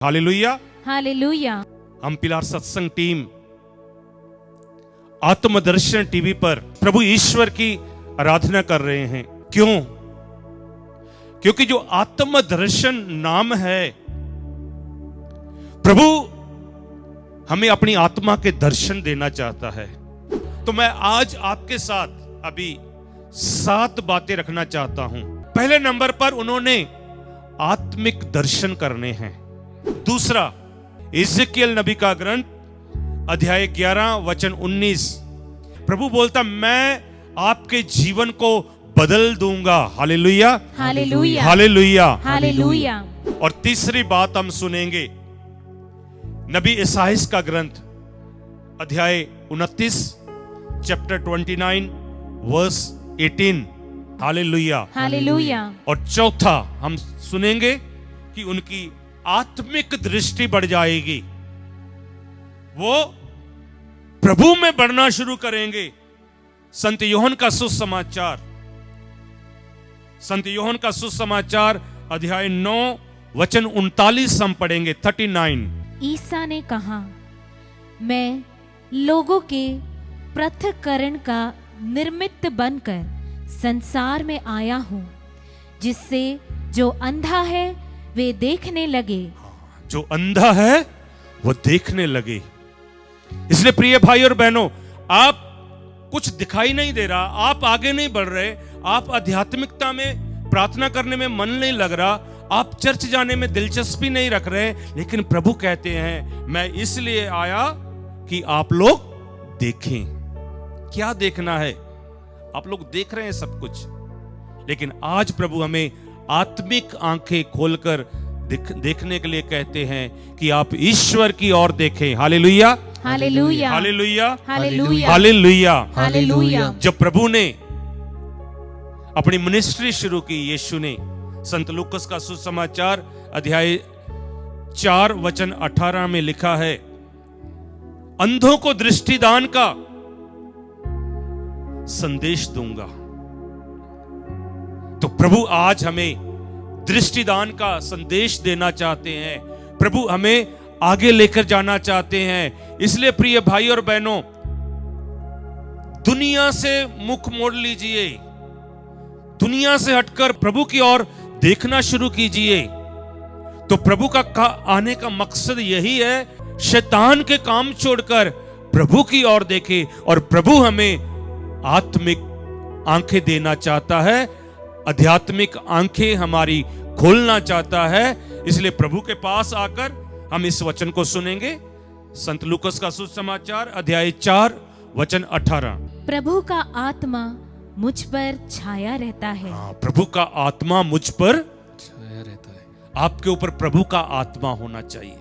Hallelujah. Hallelujah. हम पिलार सत्संग team आत्मदर्शन TV पर प्रभु ईश्वर की आराधना कर रहे हैं। क्यों? क्योंकि जो आत्मदर्शन नाम है, प्रभु हमें अपनी आत्मा के दर्शन देना चाहता है। तो मैं आज आपके साथ अभी 7 बातें रखना चाहता हूं। पहले नंबर पर उन्होंने आत्मिक दर्शन करने हैं। दूसरा, इज़ेकियल नबी का ग्रंथ अध्याय 11 वचन 19, प्रभु बोलता मैं आपके जीवन को बदल दूंगा। Hallelujah, hallelujah, hallelujah, hallelujah. और तीसरी बात हम सुनेंगे नबी इसाइस का ग्रंथ अध्याय 29 चैप्टर 29 वर्स 18। Hallelujah, hallelujah. और चौथा हम सुनेंगे कि उनकी आत्मिक दृष्टि बढ़ जाएगी, वो प्रभु में बढ़ना शुरू करेंगे। संत योहन का सुसमाचार, संत योहन का सुसमाचार अध्याय 9 वचन 39 हम पढ़ेंगे। 39। ईसा ने कहा, मैं लोगों के पृथक्करण का निर्मित बनकर संसार में आया हूं, जिससे जो अंधा है वे देखने लगे। जो अंधा है वो देखने लगे। इसलिए प्रिय भाई और बहनों, आप कुछ दिखाई नहीं दे रहा, आप आगे नहीं बढ़ रहे, आप आध्यात्मिकता में प्रार्थना करने में मन नहीं लग रहा, आप चर्च जाने में दिलचस्पी नहीं रख रहे, लेकिन प्रभु कहते हैं मैं इसलिए आया कि आप लोग देखें। क्या देखना है? आप लोग देख रहे हैं सब कुछ, लेकिन आज प्रभु हमें आत्मिक आंखें खोलकर देखने के लिए कहते हैं कि आप ईश्वर की ओर देखें। Hallelujah, hallelujah, hallelujah, hallelujah, hallelujah, hallelujah. जब प्रभु ने अपनी मिनिस्ट्री शुरू की, यीशु ने, संत लूकस का सुसमाचार अध्याय 4 वचन 18 में लिखा है, अंधों को दृष्टिदान का संदेश दूंगा। तो प्रभु आज हमें दृष्टिदान का संदेश देना चाहते हैं, प्रभु हमें आगे लेकर जाना चाहते हैं। इसलिए प्रिय भाई और बहनों, दुनिया से मुख मोड़ लीजिए, दुनिया से हटकर प्रभु की ओर देखना शुरू कीजिए। तो प्रभु का आने का मकसद यही है, शैतान के काम छोड़कर प्रभु की ओर देखे, और प्रभु हमें आत्मिक आंखें देना चाहता है, आध्यात्मिक आंखें हमारी खोलना चाहता है। इसलिए प्रभु के पास आकर हम इस वचन को सुनेंगे। संत लूकस का सुसमाचार अध्याय 4 वचन 18। प्रभु का आत्मा मुझ पर छाया रहता है। प्रभु का आत्मा मुझ पर छाया रहता है। आपके ऊपर प्रभु का आत्मा होना चाहिए।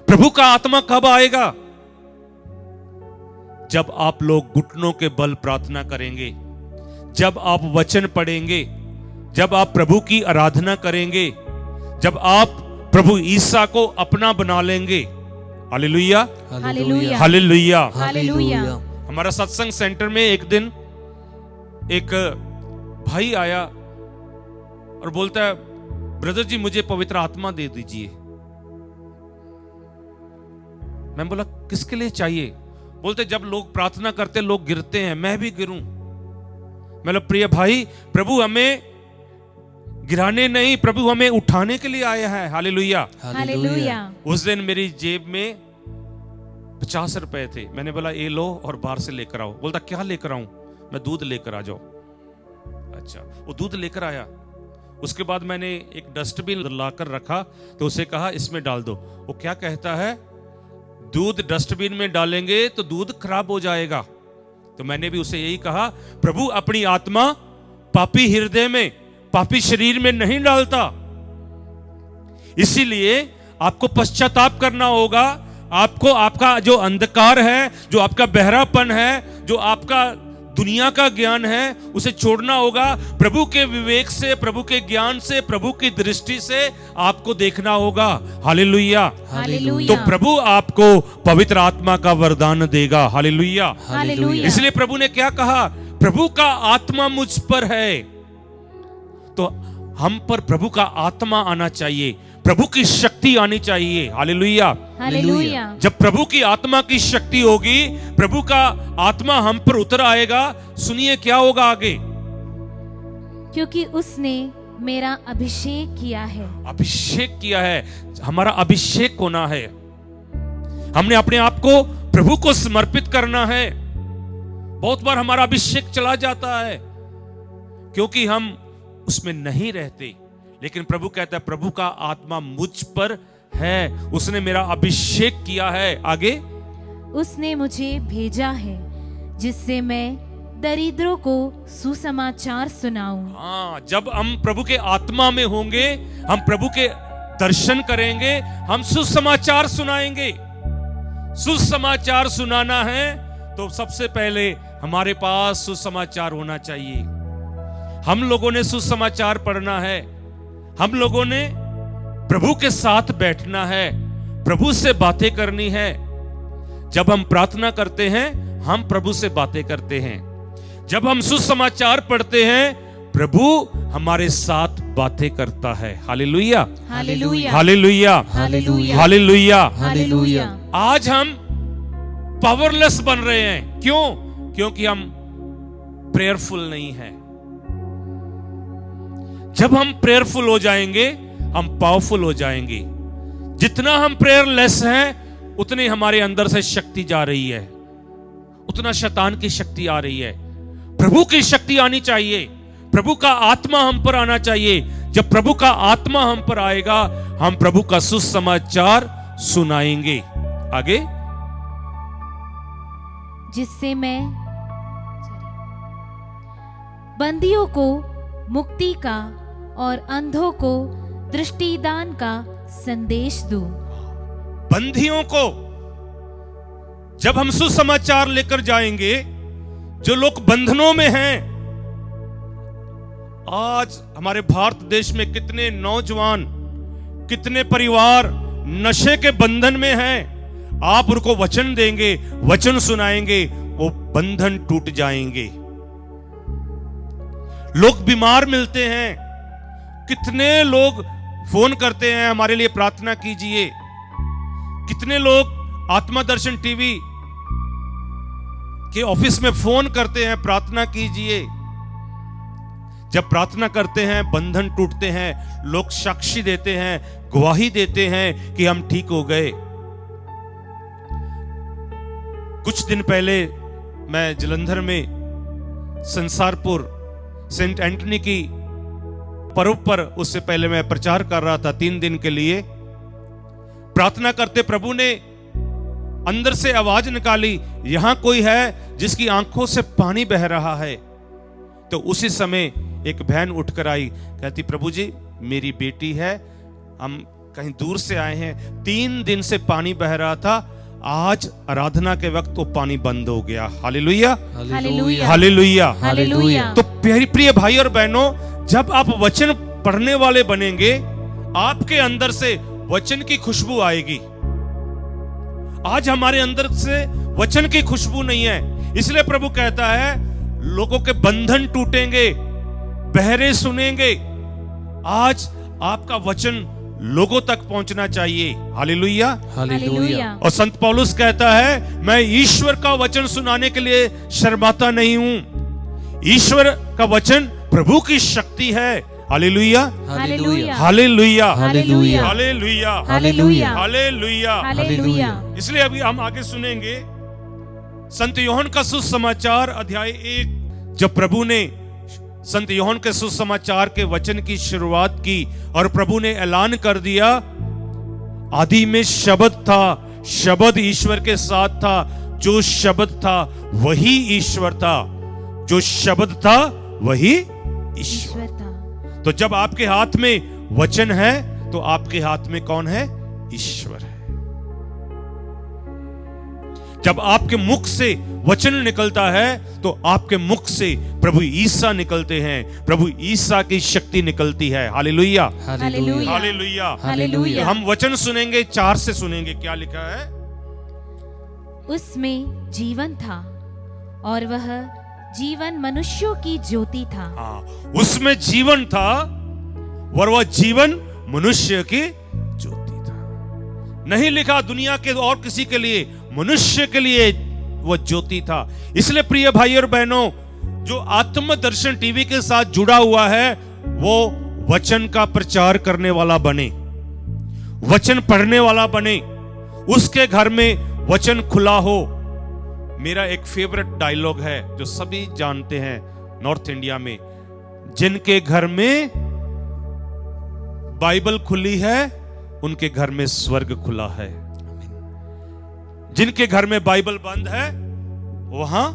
प्रभु का आत्मा कब आएगा? जब आप लोग घुटनों के बल प्रार्थना करेंगे, जब आप वचन पढ़ेंगे, जब आप प्रभु की आराधना करेंगे, जब आप प्रभु ईसा को अपना बना लेंगे। Hallelujah, hallelujah, hallelujah, hallelujah. हमारा सत्संग सेंटर में एक दिन एक भाई आया और बोलता है, ब्रदर जी मुझे पवित्र आत्मा दे दीजिए। मैं बोला किसके लिए चाहिए? बोलते जब लोग प्रार्थना करते लोग गिरते हैं, मैं भी गिरूं। मतलब प्रिय भाई, प्रभु हमें गिराने नहीं, प्रभु हमें उठाने के लिए आया है। Hallelujah, hallelujah. उस दिन मेरी जेब में 50 रुपए थे। मैंने बोला ये लो और बाहर से लेकर आओ। बोलता क्या लेकर आऊं? मैं दूध लेकर आ जाओ। अच्छा, वो दूध लेकर आया। उसके बाद मैंने एक डस्टबिन लाकर रखा, तो उसे कहा इसमें डाल दो। वो क्या कहता है, दूध डस्टबिन में डालेंगे तो दूध खराब हो जाएगा। तो मैंने भी उसे यही कहा, प्रभु अपनी आत्मा पापी हृदय में, पापी शरीर में नहीं डालता। इसीलिए आपको पश्चाताप करना होगा। आपको आपका जो अंधकार है, जो आपका बहरापन है, जो आपका दुनिया का ज्ञान है, उसे छोड़ना होगा। प्रभु के विवेक से, प्रभु के ज्ञान से, प्रभु की दृष्टि से आपको देखना होगा। Hallelujah, hallelujah. तो प्रभु आपको पवित्र आत्मा का वरदान देगा। Hallelujah, hallelujah. इसलिए प्रभु ने क्या कहा, प्रभु का आत्मा मुझ पर है। तो हम पर प्रभु का आत्मा आना चाहिए, प्रभु की शक्ति आनी चाहिए। हालेलुया। हालेलुया। जब प्रभु की आत्मा की शक्ति होगी, प्रभु का आत्मा हम पर उतर आएगा, सुनिए क्या होगा आगे। क्योंकि उसने मेरा अभिषेक किया है। अभिषेक किया है, हमारा अभिषेक होना है। हमने अपने आप को प्रभु को समर्पित करना है। बहुत बार हमारा अभिषेक चला जाता है क्योंकि हम उसमें नहीं रहते, लेकिन प्रभु कहता है प्रभु का आत्मा मुझ पर है, उसने मेरा अभिषेक किया है। आगे, उसने मुझे भेजा है जिससे मैं दरिद्रों को सुसमाचार सुनाऊं। हाँ, जब हम प्रभु के आत्मा में होंगे, हम प्रभु के दर्शन करेंगे, हम सुसमाचार सुनाएंगे। सुसमाचार सुनाना है तो सबसे पहले हमारे पास सुसमाचार होना चाहिए। हम लोगों ने सुसमाचार पढ़ना है, हम लोगों ने प्रभु के साथ बैठना है, प्रभु से बातें करनी है। जब हम प्रार्थना करते हैं, हम प्रभु से बातें करते हैं। जब हम सुसमाचार पढ़ते हैं, प्रभु हमारे साथ बातें करता है। Hallelujah, hallelujah, hallelujah, hallelujah, hallelujah. Hallelujah. आज हम पावरलेस बन रहे हैं। क्यों? क्योंकि हम प्रेयरफुल नहीं हैं। जब हम प्रेयरफुल हो जाएंगे, हम पावरफुल हो जाएंगे। जितना हम प्रेयरलेस हैं, उतनी हमारे अंदर से शक्ति जा रही है, उतना शैतान की शक्ति आ रही है। प्रभु की शक्ति आनी चाहिए, प्रभु का आत्मा हम पर आना चाहिए। जब प्रभु का आत्मा हम पर आएगा, हम प्रभु का सुसमाचार सुनाएंगे। आगे, जिससे मैं बंदियों को मुक्ति का और अंधों को दृष्टिदान का संदेश दूं। बंदियों को जब हम सुसमाचार लेकर जाएंगे, जो लोग बंधनों में हैं, आज हमारे भारत देश में कितने नौजवान, कितने परिवार नशे के बंधन में हैं। आप उनको वचन देंगे, वचन सुनाएंगे, वो बंधन टूट जाएंगे। लोग बीमार मिलते हैं, कितने लोग फोन करते हैं हमारे लिए प्रार्थना कीजिए। कितने लोग आत्मा दर्शन टीवी के ऑफिस में फोन करते हैं, प्रार्थना कीजिए। जब प्रार्थना करते हैं, बंधन टूटते हैं, लोग साक्षी देते हैं, गवाही देते हैं कि हम ठीक हो गए। कुछ दिन पहले मैं जलंधर में संसारपुर सेंट एंटनी की पर्व पर, उससे पहले मैं प्रचार कर रहा था 3 दिन के लिए। प्रार्थना करते प्रभु ने अंदर से आवाज निकाली, यहां कोई है जिसकी आंखों से पानी बह रहा है। तो उसी समय एक बहन उठकर आई, कहती प्रभु जी मेरी बेटी है, हम कहीं दूर से आए हैं, 3 दिन से पानी बह रहा था, आज आराधना के वक्त तो पानी बंद हो गया। Hallelujah, hallelujah, hallelujah, hallelujah. तो प्रिय भाई और बहनों, जब आप वचन पढ़ने वाले बनेंगे, आपके अंदर से वचन की खुशबू आएगी। आज हमारे अंदर से वचन की खुशबू नहीं है, इसलिए प्रभु कहता है लोगों के बंधन टूटेंगे, बहरे सुनेंगे। आज आपका वचन लोगों तक पहुंचना चाहिए। Hallelujah, hallelujah. और संत पौलुस कहता है मैं ईश्वर का वचन सुनाने के लिए शर्माता नहीं हूं। ईश्वर का वचन प्रभु की शक्ति है। Hallelujah, hallelujah, hallelujah, hallelujah, hallelujah, hallelujah, hallelujah. Hallelujah. इसलिए अभी हम आगे सुनेंगे संत यूहन्ना का सुसमाचार अध्याय 1। जब प्रभु ने संत यूहन्ना के सुसमाचार के वचन की शुरुआत की और प्रभु ने ऐलान कर दिया, आदि में शब्द था, शब्द ईश्वर के साथ था, जो शब्द था वही ईश्वर था, जो शब्द था वही ईश्वर था। तो जब आपके हाथ में वचन है, तो आपके हाथ में कौन है? ईश्वर है। जब आपके मुख से वचन निकलता है, तो आपके मुख से प्रभु ईसा निकलते हैं, प्रभु ईसा की शक्ति निकलती है। Hallelujah, hallelujah, hallelujah, hallelujah. हम वचन सुनेंगे, 4 से सुनेंगे। क्या लिखा है? उसमें जीवन था और वह जीवन मनुष्यों की ज्योति था। हाँ, उसमें जीवन था और वह जीवन मनुष्य की नहीं लिखा दुनिया के और किसी के लिए, मनुष्य के लिए वो ज्योति था। इसलिए प्रिय भाई और बहनों, जो आत्मदर्शन टीवी के साथ जुड़ा हुआ है वो वचन का प्रचार करने वाला बने, वचन पढ़ने वाला बने, उसके घर में वचन खुला हो। मेरा एक फेवरेट डायलॉग है जो सभी जानते हैं नॉर्थ इंडिया में, जिनके घर में बाइबल खुली है उनके घर में स्वर्ग खुला है, जिनके घर में बाइबल बंद है वहां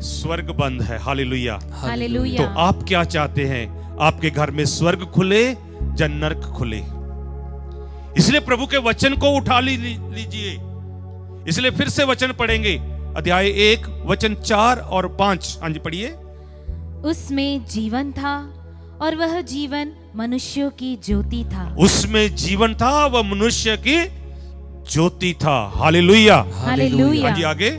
स्वर्ग बंद है। Hallelujah, hallelujah. तो आप क्या चाहते हैं, आपके घर में स्वर्ग खुले या नरक खुले? इसलिए प्रभु के वचन को उठा लीजिए। इसलिए फिर से वचन पढ़ेंगे, अध्याय 1 वचन 4 और 5। हाँ जी पढ़िए। उसमें जीवन था और वह जीवन मनुष्यों की ज्योति था। उसमें जीवन था, वह मनुष्य की ज्योति था। Hallelujah, hallelujah. हाँ जी आगे।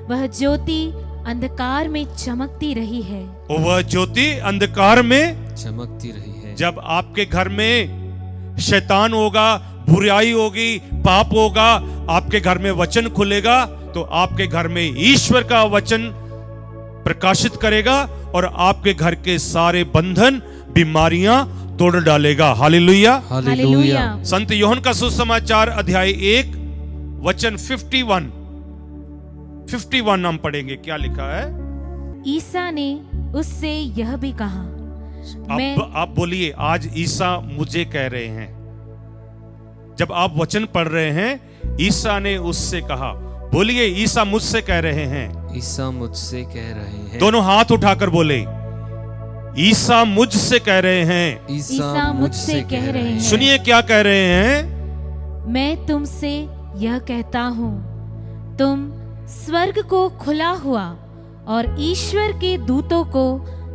वह ज्योति अंधकार में चमकती रही है। वह ज्योति अंधकार में चमकती रही है। जब आपके घर में शैतान होगा, बुराई होगी, पाप होगा, आपके घर में वचन खुलेगा तो आपके घर में ईश्वर का वचन प्रकाशित करेगा और आपके घर के सारे बंधन, बीमारियां तोड़ डालेगा। Hallelujah, hallelujah. संत यूहन्ना का सुसमाचार अध्याय 1 वचन 51 हम पढ़ेंगे। क्या लिखा है? ईसा ने उससे यह भी कहा, आप बोलिए, आज ईसा मुझे कह रहे हैं। जब आप वचन पढ़ रहे हैं, ईसा ने उससे कहा। बोलिए, ईसा मुझसे कह रहे हैं। ईसा मुझसे कह रहे हैं। दोनों हाथ उठाकर बोले, ईसा मुझसे कह रहे हैं। ईसा मुझसे कह रहे हैं। सुनिए क्या कह रहे हैं। मैं तुमसे यह कहता हूँ, तुम स्वर्ग को खुला हुआ और ईश्वर के दूतों को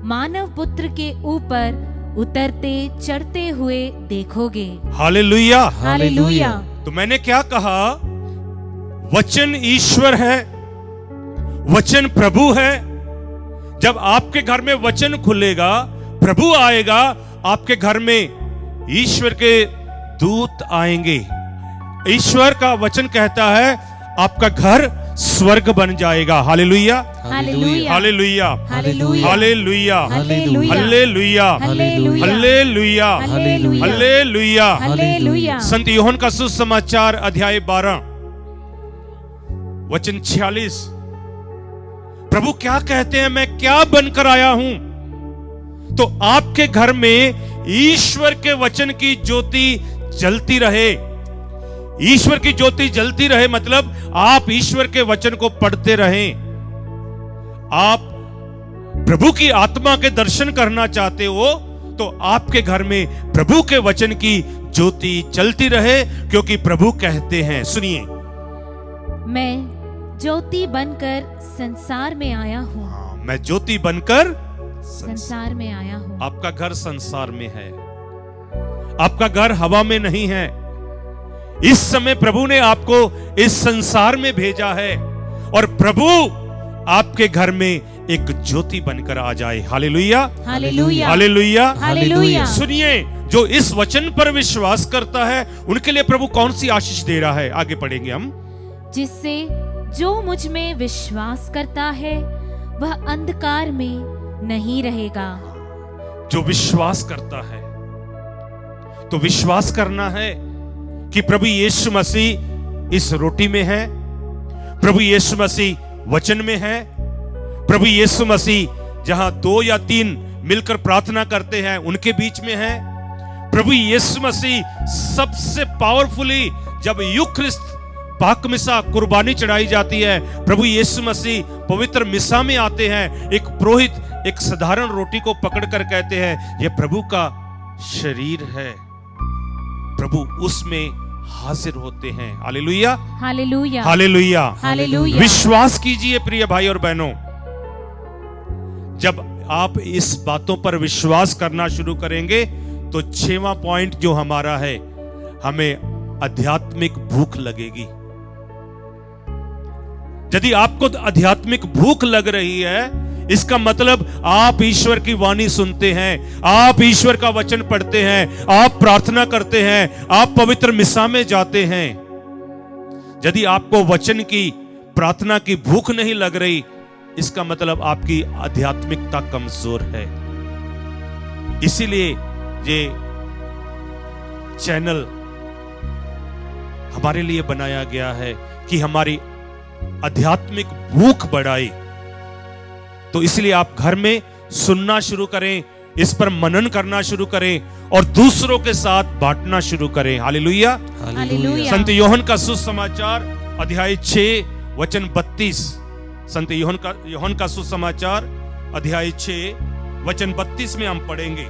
मानव पुत्र के ऊपर उतरते चढ़ते हुए देखोगे। Hallelujah, hallelujah. तो मैंने क्या कहा? वचन ईश्वर है, वचन प्रभु है। जब आपके घर में वचन खुलेगा, प्रभु आएगा, आपके घर में ईश्वर के दूत आएंगे। ईश्वर का वचन कहता है आपका घर स्वर्ग बन जाएगा। Hallelujah, hallelujah. Hallelujah, hallelujah. Hallelujah, hallelujah. Hallelujah, hallelujah. Hallelujah, hallelujah. Hallelujah. Hallelujah. संत यूहन्ना का सुसमाचार अध्याय 12 वचन 46। प्रभु क्या कहते हैं, मैं क्या बनकर आया हूं? तो आपके घर में ईश्वर के वचन की ज्योति जलती रहे। ईश्वर की ज्योति जलती रहे मतलब आप ईश्वर के वचन को पढ़ते रहें। आप प्रभु की आत्मा के दर्शन करना चाहते हो तो आपके घर में प्रभु के वचन की ज्योति जलती रहे, क्योंकि प्रभु कहते हैं, सुनिए, मैं ज्योति बनकर संसार में आया हूँ। मैं ज्योति बनकर संसार में आया हूँ। आपका घर संसार में है, आपका घर हवा में नहीं है। इस समय प्रभु ने आपको इस संसार में भेजा है और प्रभु आपके घर में एक ज्योति बनकर आ जाए। Hallelujah, hallelujah. Hallelujah, hallelujah. सुनिए, जो इस वचन पर विश्वास करता है उनके लिए प्रभु कौन सी आशीष दे रहा है, आगे पढ़ेंगे हम। जिससे जो मुझ में विश्वास करता है वह अंधकार में नहीं रहेगा। जो विश्वास करता है, तो विश्वास करना है कि प्रभु यीशु मसीह इस रोटी में है, प्रभु यीशु मसीह वचन में है, प्रभु यीशु मसीह जहां 2 या 3 मिलकर प्रार्थना करते हैं उनके बीच में है। प्रभु यीशु मसीह सबसे पावरफुली जब यूखरिस्त पाक मिसा कुर्बानी चढ़ाई जाती है, प्रभु यीशु मसीह पवित्र मिसा में आते हैं। एक पुरोहित एक साधारण रोटी को पकड़कर कहते हैं यह प्रभु का शरीर है, प्रभु उसमें हाजिर होते हैं। Hallelujah, hallelujah. Hallelujah, hallelujah. विश्वास कीजिए प्रिय भाई और बहनों, जब आप इस बातों पर विश्वास करना शुरू करेंगे तो 6वां पॉइंट जो हमारा है, हमें आध्यात्मिक भूख लगेगी। यदि आपको आध्यात्मिक भूख लग रही है, इसका मतलब आप ईश्वर की वाणी सुनते हैं, आप ईश्वर का वचन पढ़ते हैं, आप प्रार्थना करते हैं, आप पवित्र मिसा में जाते हैं। यदि आपको वचन की, प्रार्थना की भूख नहीं लग रही, इसका मतलब आपकी आध्यात्मिकता कमजोर है। इसीलिए ये चैनल हमारे लिए बनाया गया है कि हमारी आध्यात्मिक भूख बढ़ाए। तो इसलिए आप घर में सुनना शुरू करें, इस पर मनन करना शुरू करें और दूसरों के साथ बांटना शुरू करें। हालेलुया। हालेलुया। संत यूहन्ना का सुसमाचार अध्याय 6 वचन 32। संत यूहन्ना का सुसमाचार अध्याय 6 वचन 32 में हम पढ़ेंगे।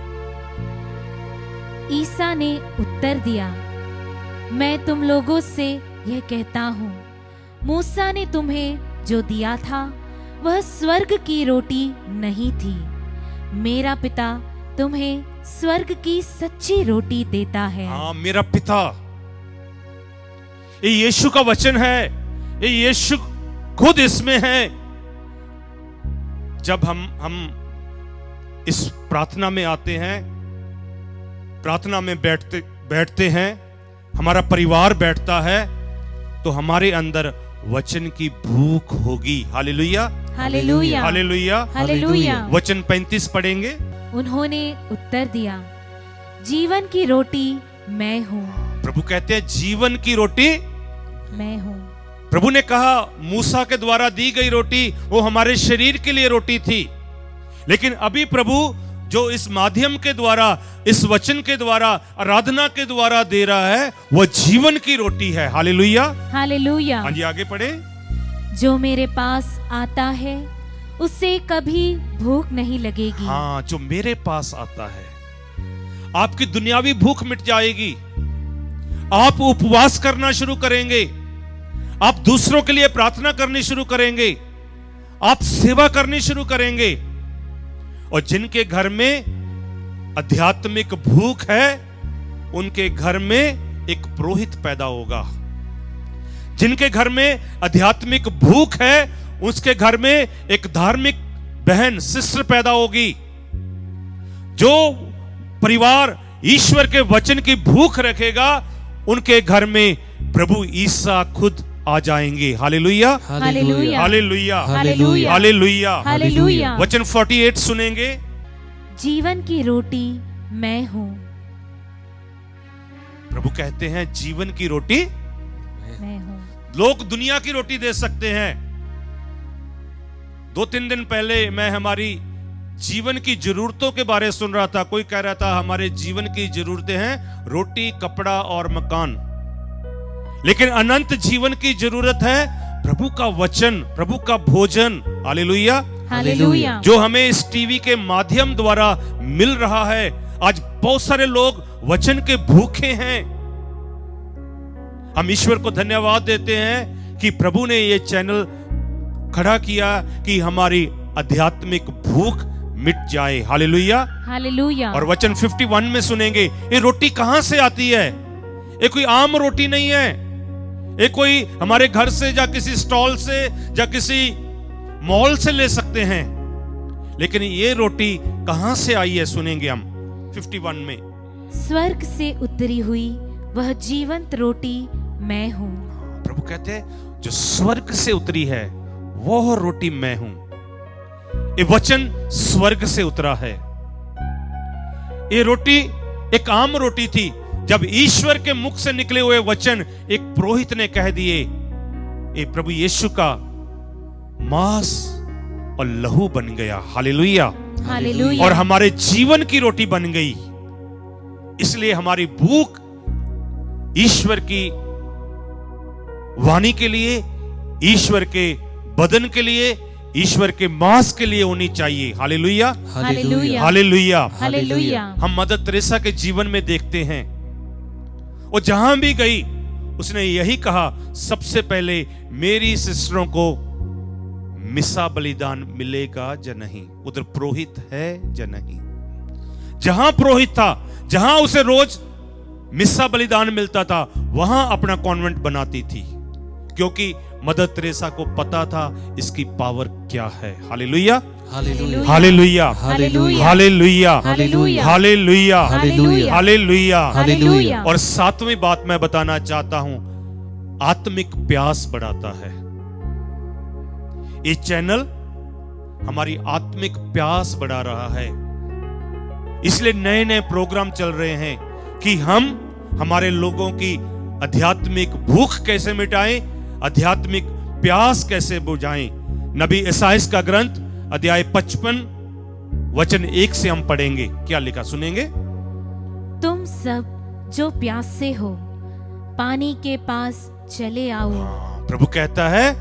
ईसा ने उत्तर दिया, मैं तुम लोगों से यह कहता हूँ, मूसा ने तुम्हें जो दिया था वह स्वर्ग की रोटी नहीं थी। मेरा पिता तुम्हें स्वर्ग की सच्ची रोटी देता है। हाँ, मेरा पिता, ये यीशु का वचन है, ये यीशु खुद इसमें है। जब हम इस प्रार्थना में आते हैं, प्रार्थना में बैठते हैं, हमारा परिवार बैठता है, तो हमारे अंदर वचन की भूख होगी। Hallelujah, hallelujah, hallelujah, hallelujah. वचन 35 पढ़ेंगे। उन्होंने उत्तर दिया, जीवन की रोटी मैं हूँ। प्रभु कहते हैं जीवन की रोटी मैं हूँ। प्रभु ने कहा मूसा के द्वारा दी गई रोटी वो हमारे शरीर के लिए रोटी थी, लेकिन अभी प्रभु जो इस माध्यम के द्वारा, इस वचन के द्वारा, आराधना के द्वारा दे रहा है, वह जीवन की रोटी है। Hallelujah, hallelujah. हाँ जी, आगे पढ़े। जो मेरे पास आता है उससे कभी भूख नहीं लगेगी। हाँ, जो मेरे पास आता है, आपकी दुनियावी भूख मिट जाएगी। आप उपवास करना शुरू करेंगे, आप दूसरों के लिए प्रार्थना करनी शुरू करेंगे, आप सेवा करनी शुरू करेंगे। और जिनके घर में आध्यात्मिक भूख है, उनके घर में एक पुरोहित पैदा होगा। जिनके घर में आध्यात्मिक भूख है, उसके घर में एक धार्मिक बहन, सिस्टर पैदा होगी। जो परिवार ईश्वर के वचन की भूख रखेगा, उनके घर में प्रभु ईसा खुद आ जाएंगे। Hallelujah, hallelujah, hallelujah, hallelujah, hallelujah, hallelujah. वचन 48 सुनेंगे। जीवन की रोटी मैं हूँ। प्रभु कहते हैं जीवन की रोटी मैं हूँ। लोग दुनिया की रोटी दे सकते हैं। 2-3 दिन पहले मैं हमारी जीवन की जरूरतों के बारे सुन रहा था। कोई कह रहा था हमारे जीवन की जरूरतें हैं रोटी, कपड़ा और मकान, लेकिन अनंत जीवन की जरूरत है प्रभु का वचन, प्रभु का भोजन। Hallelujah, hallelujah. जो हमें इस टीवी के माध्यम द्वारा मिल रहा है। आज बहुत सारे लोग वचन के भूखे हैं। हम ईश्वर को धन्यवाद देते हैं कि प्रभु ने ये चैनल खड़ा किया कि हमारी आध्यात्मिक भूख मिट जाए। Hallelujah, hallelujah. और वचन 51 में सुनेंगे, ये रोटी कहां से आती है? ये कोई आम रोटी नहीं है, ये कोई हमारे घर से या किसी स्टॉल से या किसी मॉल से ले सकते हैं, लेकिन ये रोटी कहां से आई है सुनेंगे हम 51 में। स्वर्ग से उतरी हुई वह जीवंत रोटी मैं हूँ। प्रभु कहते हैं जो स्वर्ग से उतरी है वो रोटी मैं हूं। ये वचन स्वर्ग से उतरा है। ये रोटी एक आम रोटी थी। जब ईश्वर के मुख से निकले हुए वचन एक पुरोहित ने कह दिए, ये प्रभु यीशु का मांस और लहू बन गया। Hallelujah, hallelujah. और हमारे जीवन की रोटी बन गई। इसलिए हमारी भूख ईश्वर की वाणी के लिए, ईश्वर के बदन के लिए, ईश्वर के मांस के लिए होनी चाहिए। Hallelujah, hallelujah, hallelujah, hallelujah. हम मदर तेरेसा के जीवन में देखते हैं, वो जहां भी गई उसने यही कहा, सबसे पहले मेरी सिस्टरों को मिसा बलिदान मिलेगा या नहीं, उधर पुरोहित है या नहीं। जहां पुरोहित था, जहां उसे रोज मिसा बलिदान मिलता था, वहां अपना कॉन्वेंट बनाती थी, क्योंकि मदर तेरेसा को पता था इसकी पावर क्या है। Hallelujah, hallelujah hallelujah hallelujah hallelujah hallelujah hallelujah hallelujah hallelujah. Hallelujah. और सातवीं बात मैं बताना चाहता हूं, आत्मिक प्यास बढ़ाता है। ये चैनल हमारी आत्मिक प्यास बढ़ा रहा है, इसलिए नए नए प्रोग्राम चल रहे हैं कि हम हमारे लोगों की आध्यात्मिक भूख कैसे मिटाएं, आध्यात्मिक प्यास कैसे बुझाएं। नबी ईसाइया का ग्रंथ अध्याय 55 वचन 1 से हम पढ़ेंगे। क्या लिखा सुनेंगे? तुम सब जो प्यासे हो पानी के पास चले आओ। प्रभु कहता है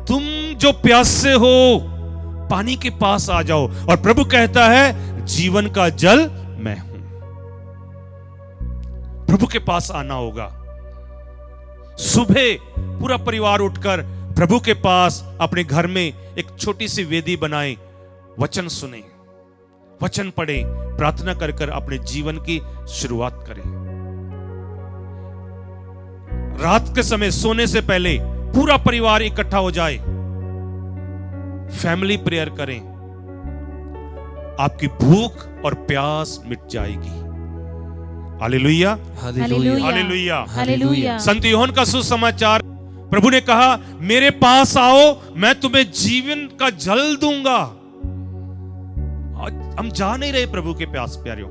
तुम जो प्यासे हो पानी के पास आ जाओ। और प्रभु कहता है जीवन का जल मैं हूं। प्रभु के पास आना होगा। सुबह पूरा परिवार उठकर प्रभु के पास अपने घर में एक छोटी सी वेदी बनाएं, वचन सुने, वचन पढ़े, प्रार्थना कर कर अपने जीवन की शुरुआत करें। रात के समय सोने से पहले पूरा परिवार इकट्ठा हो जाए, फैमिली प्रेयर करें, आपकी भूख और प्यास मिट जाएगी। Hallelujah hallelujah hallelujah hallelujah. संत यूहन्ना का सुसमाचार, प्रभु ने कहा मेरे पास आओ मैं तुम्हें जीवन का जल दूंगा। आज हम जा नहीं रहे प्रभु के प्यास प्यारियों।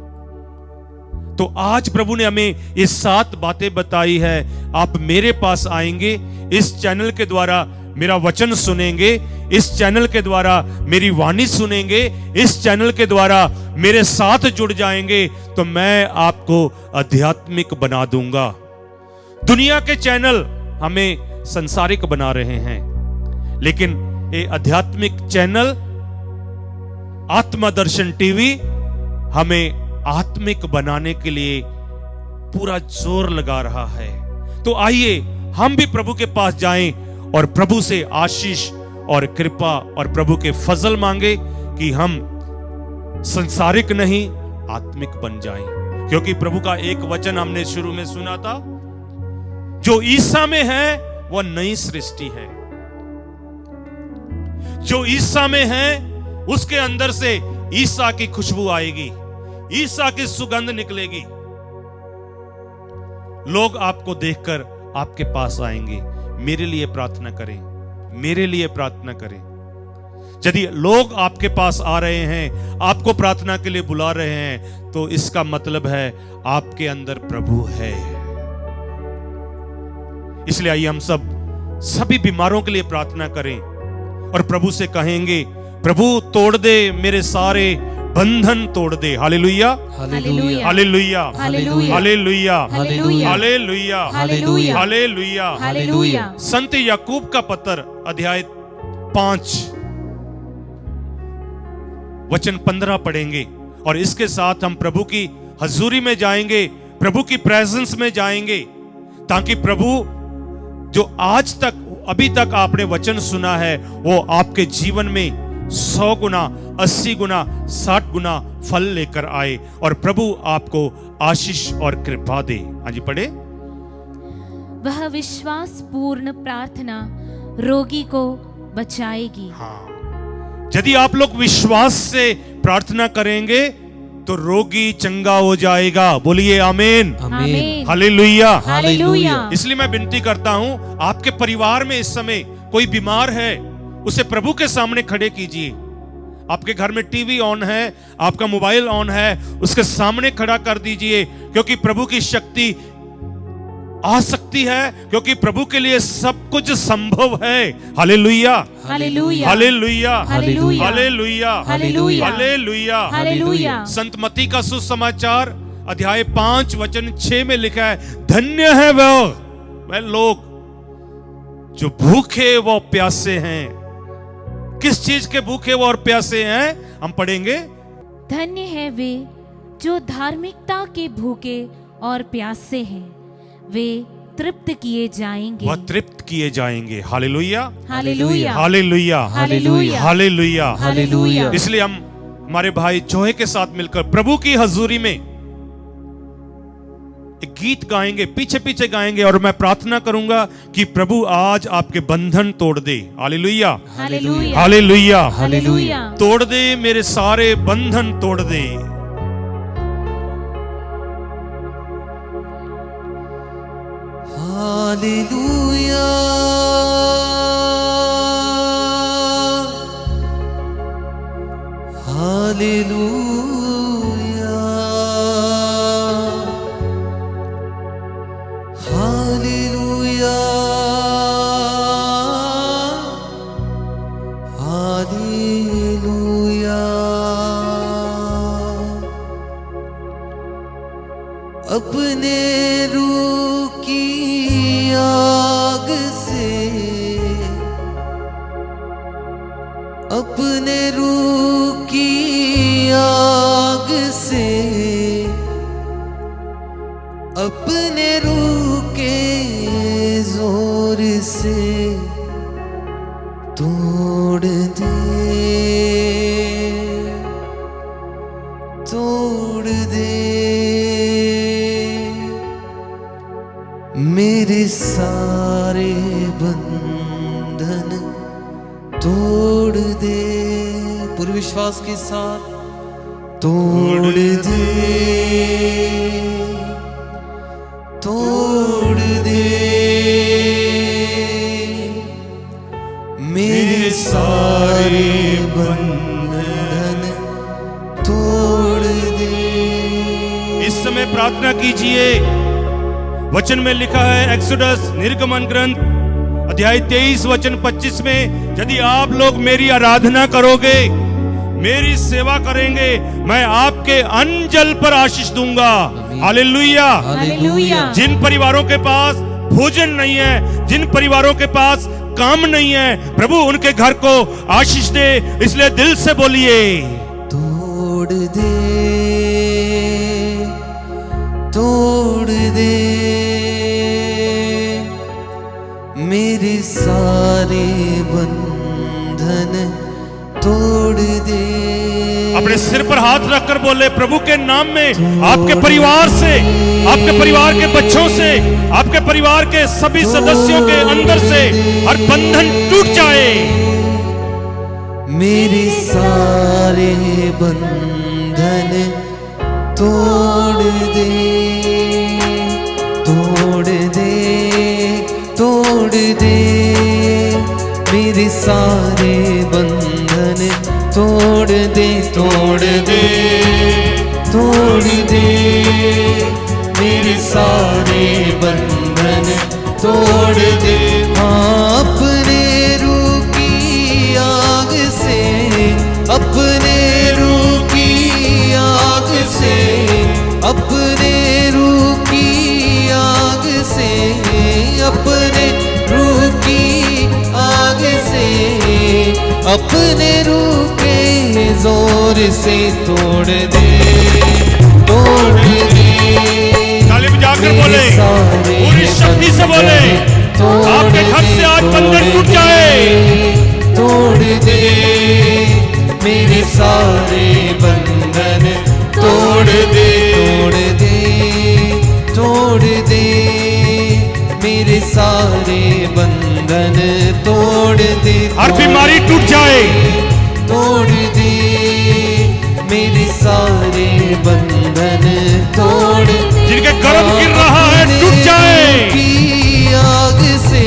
तो आज प्रभु ने हमें ये 7 बातें बताई है। आप मेरे पास आएंगे, इस चैनल के द्वारा मेरा वचन सुनेंगे, इस चैनल के द्वारा मेरी वाणी सुनेंगे, इस चैनल के द्वारा मेरे साथ जुड़ जाएंगे, तो मैं आपको आध्यात्मिक बना दूंगा। दुनिया के चैनल हमें संसारिक बना रहे हैं, लेकिन ये आध्यात्मिक चैनल आत्मा दर्शन टीवी हमें आत्मिक बनाने के लिए पूरा जोर लगा रहा है। तो आइए हम भी प्रभु के पास जाएं और प्रभु से आशीष और कृपा और प्रभु के फजल मांगे कि हम संसारिक नहीं आत्मिक बन जाएं। क्योंकि प्रभु का एक वचन हमने शुरू में सुना था, जो ईसा में है वह नई सृष्टि है। जो ईसा में है उसके अंदर से ईसा की खुशबू आएगी, ईसा की सुगंध निकलेगी। लोग आपको देखकर आपके पास आएंगे। मेरे लिए प्रार्थना करें, मेरे लिए प्रार्थना करें। यदि लोग आपके पास आ रहे हैं, आपको प्रार्थना के लिए बुला रहे हैं, तो इसका मतलब है आपके अंदर प्रभु है। इसलिए आइए हम सभी बीमारों के लिए प्रार्थना करें और प्रभु से कहेंगे, प्रभु तोड़ दे मेरे सारे बंधन, तोड़ दे। Hallelujah hallelujah hallelujah hallelujah hallelujah hallelujah hallelujah hallelujah hallelujah hallelujah. संत याकूब का पत्र अध्याय 5 वचन 15 पढ़ेंगे और इसके साथ हम प्रभु की हजूरी में जाएंगे, प्रभु की प्रेजेंस में जाएंगे, ताकि प्रभु जो आज तक अभी तक आपने वचन सुना है वो आपके जीवन में 100 गुना 80 गुना 60 गुना फल लेकर आए और प्रभु आपको आशीष और कृपा दे। हाँ जी पढ़े। वह विश्वास पूर्ण प्रार्थना रोगी को बचाएगी। हाँ, यदि आप लोग विश्वास से प्रार्थना करेंगे तो रोगी चंगा हो जाएगा। बोलिए आमीन आमीन हालेलुया। हालेलुया। इसलिए मैं विनती करता हूं, आपके परिवार में इस समय कोई बीमार है, उसे प्रभु के सामने खड़े कीजिए। आपके घर में टीवी ऑन है, आपका मोबाइल ऑन है, उसके सामने खड़ा कर दीजिए, क्योंकि प्रभु की शक्ति आ सकती है, क्योंकि प्रभु के लिए सब कुछ संभव है। Hallelujah hallelujah hallelujah hallelujah hallelujah hallelujah hallelujah. Hallelujah. संत मत्ती का सुसमाचार अध्याय 5 वचन 6 में लिखा है, धन्य है वह लोग जो भूखे व प्यासे हैं। किस चीज के भूखे व और प्यासे हैं? हम पढ़ेंगे, धन्य है वे जो धार्मिकता के भूखे और प्यासे हैं, वे तृप्त किए जाएंगे। वह तृप्त किए जाएंगे। Hallelujah hallelujah hallelujah hallelujah hallelujah. Hallelujah. इसलिए हम हमारे भाई जोहे के साथ मिलकर प्रभु की हजूरी में एक गीत गाएंगे, पीछे पीछे गाएंगे, और मैं प्रार्थना करूंगा कि प्रभु आज आपके बंधन तोड़ दे। Hallelujah, hallelujah, hallelujah, hallelujah. तोड़ दे, मेरे सारे बंधन तोड़ दे। Hallelujah, hallelujah, hallelujah, hallelujah. अपने रूह की आग से, अपने रूह की आग से, अपने रूह के जोर से तोड़ दे, तोड़ दे मेरे सारे बंधन, तोड़ दे। पूरे विश्वास के साथ तोड़ दे, तोड़ दे मेरे सारे बंधन, तोड़ दे। इस समय प्रार्थना कीजिए। वचन में लिखा है, एक्सोडस निर्गमन ग्रंथ अध्याय 23 वचन 25 में, यदि आप लोग मेरी आराधना करोगे, मेरी सेवा करेंगे, मैं आपके अन्न जल पर आशीष दूंगा। Hallelujah, hallelujah. जिन परिवारों के पास भोजन नहीं है, जिन परिवारों के पास काम नहीं है, प्रभु उनके घर को आशीष दे। इसलिए दिल से बोलिए, तोड़ दे, तोड़ दे मेरे सारे बंधन, तोड़ दे। अपने सिर पर हाथ रखकर बोले, प्रभु के नाम में आपके परिवार से, आपके परिवार के बच्चों से, आपके परिवार के सभी सदस्यों के अंदर से हर बंधन टूट जाए। मेरे सारे बंधन तोड़ दे, तोड़ दे, तोड़ दे मेरे सारे बंधन, तोड़ दे, तोड़ दे, तोड़ दे मेरे सारे बंधन, तोड़ दे। अपने रूह की आग से, अपने रूह की आग से, अपने रूह की आग से, अपने रूह की आग से, अपने रूह के जोर से तोड़ दे, तोड़ दे। ताली बजाकर बोले, पूरी शक्ति से बोले, आपके घर से आज बंधन टूट जाए। तोड़ दे मेरे सारे बंधन, तोड़ दे, तोड़ दे, तोड़ दे मेरे सारे बंधन, तोड़ दे। हर बीमारी टूट जाए, तोड़ दे मेरे सारे बंधन, तोड़ दे। जिनके गर्भ गिर रहा है टूट जाए। की आग से,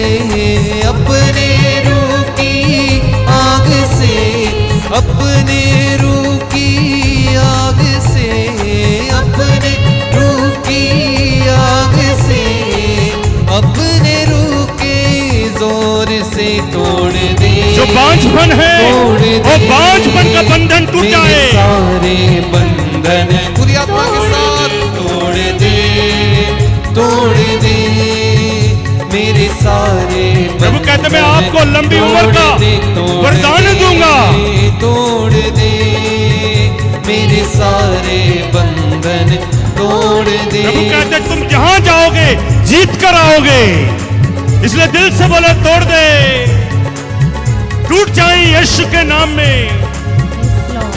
अपने रूह की आग से, अपने रूह की आग से, अपने रूह की आग से, अपने रूह के जोर से तोड़ दे। जो बांझपन है, वो बांझपन का बंधन टूट जाए। सारे बंधन पूरी आत्मा के साथ तोड़ दे, तोड़ दे मेरे सारे। प्रभु कहते मैं आपको लंबी उम्र का वरदान दूंगा। तोड़ दे मेरे सारे बंधन, तोड़ दे। प्रभु कहते तुम जहां जाओगे जीत कर आओगे। इसलिए दिल से बोले, तोड़ दे, टूट जाए यीशु के नाम में। Yes, Lord.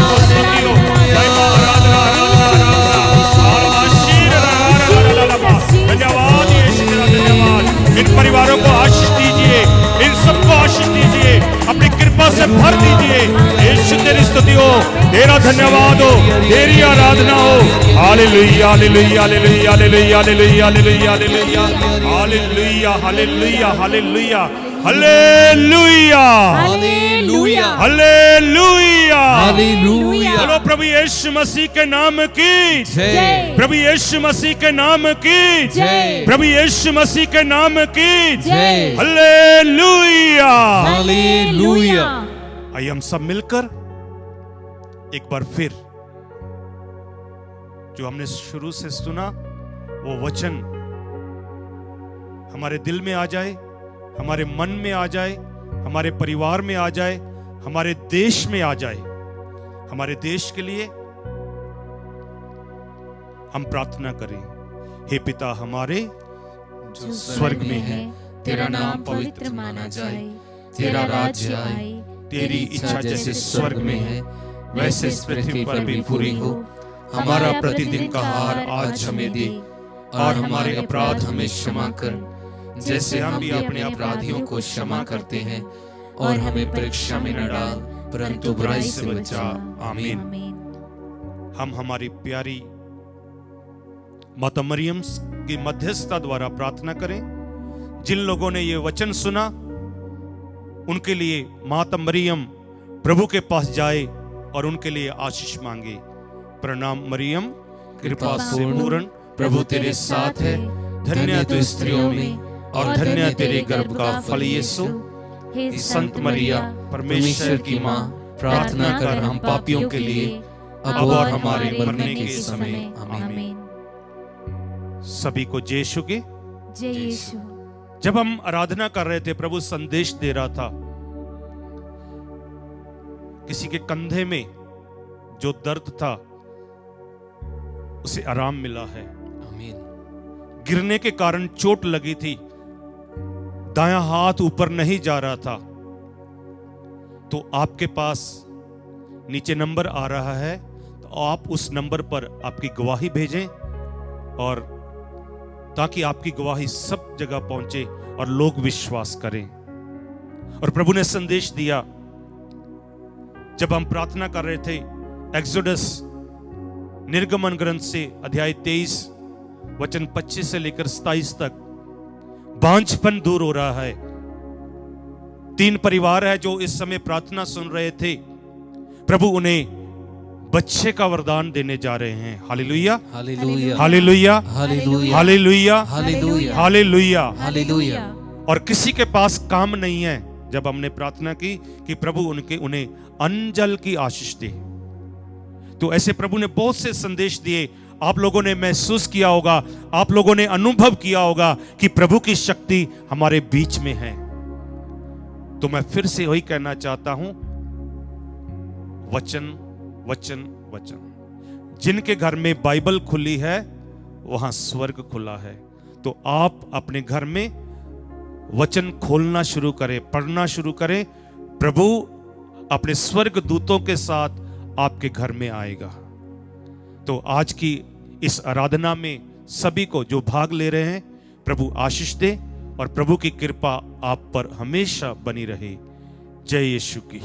से भर दीजिए। यीशु तेरी स्तुति हो, तेरा धन्यवाद हो, तेरी आराधना हो। Hallelujah hallelujah hallelujah hallelujah hallelujah hallelujah hallelujah hallelujah hallelujah hallelujah hallelujah hallelujah. Hallelujah. बोलो प्रभु यीशु मसीह के नाम की जय। प्रभु यीशु मसीह के नाम की जय। प्रभु यीशु मसीह के नाम की जय। हालेलुया। हालेलुया। आइए हम सब मिलकर एक बार फिर जो हमने शुरू से सुना वो वचन हमारे दिल में आ जाए, हमारे मन में आ जाए, हमारे परिवार में आ जाए, हमारे देश में आ जाए। हमारे देश के लिए हम प्रार्थना करें। हे पिता हमारे जो स्वर्ग में है, तेरा नाम पवित्र माना जाए, तेरा राज्य आए, तेरी इच्छा जैसे स्वर्ग में है वैसे इस पृथ्वी पर भी पूरी हो। हमारा प्रतिदिन का आहार आज हमें दे, और हमारे अपराध हमें क्षमा कर, जैसे हम भी अपने अपराधियों को क्षमा करते हैं, और हमें परीक्षा में न डाल, परंतु बुराई से बचा। आमीन। हम हमारी प्यारी माता मरियम की मध्यस्थता द्वारा प्रार्थना करें। जिन लोगों ने ये वचन सुना उनके लिए माता मरियम प्रभु के पास जाए और उनके लिए आशीष मांगे। प्रणाम मरियम, कृपा से पूर्ण, प्रभु तेरे साथ है। धन्य तू स्त्रियों में, और धन्य तेरे गर्भ का फल यीशु। हे संत मरिया, परमेश्वर की माँ, प्रार्थना कर हम पापियों के लिए, अब और हमारे मरने के समय। आमीन। सभी को जय यीशु की। जय यीशु। जब हम आराधना कर रहे थे, प्रभु संदेश दे रहा था। किसी के कंधे में जो दर्द था उसे आराम मिला है। आमीन। गिरने के कारण चोट लगी थी, दायां हाथ ऊपर नहीं जा रहा था, तो आपके पास नीचे नंबर आ रहा है, तो आप उस नंबर पर आपकी गवाही भेजें, और ताकि आपकी गवाही सब जगह पहुंचे और लोग विश्वास करें। और प्रभु ने संदेश दिया जब हम प्रार्थना कर रहे थे, एक्सोडस निर्गमन ग्रंथ से अध्याय 23 वचन 25 से लेकर 27 तक बांझपन दूर हो रहा है। 3 परिवार है जो इस समय प्रार्थना सुन रहे थे। प्रभु उन्हें बच्चे का वरदान देने जा रहे हैं। Hallelujah hallelujah. Hallelujah hallelujah. Hallelujah hallelujah. Hallelujah. Hallelujah. और किसी के पास काम नहीं है, जब हमने प्रार्थना की कि प्रभु उन्हें अन्न जल की आशीष दे, तो ऐसे प्रभु ने बहुत से संदेश दिए। आप लोगों ने महसूस किया होगा, आप लोगों ने अनुभव किया होगा कि प्रभु की शक्ति हमारे बीच में है। तो मैं फिर से वही कहना चाहता हूं, वचन वचन वचन। जिनके घर में बाइबल खुली है वहां स्वर्ग खुला है। तो आप अपने घर में वचन खोलना शुरू करें, पढ़ना शुरू करें। प्रभु अपने स्वर्ग दूतों के साथ आपके घर में आएगा। तो आज की इस आराधना में सभी को जो भाग ले रहे हैं, प्रभु आशीष दे, और प्रभु की कृपा आप पर हमेशा बनी रहे। जय यीशु की।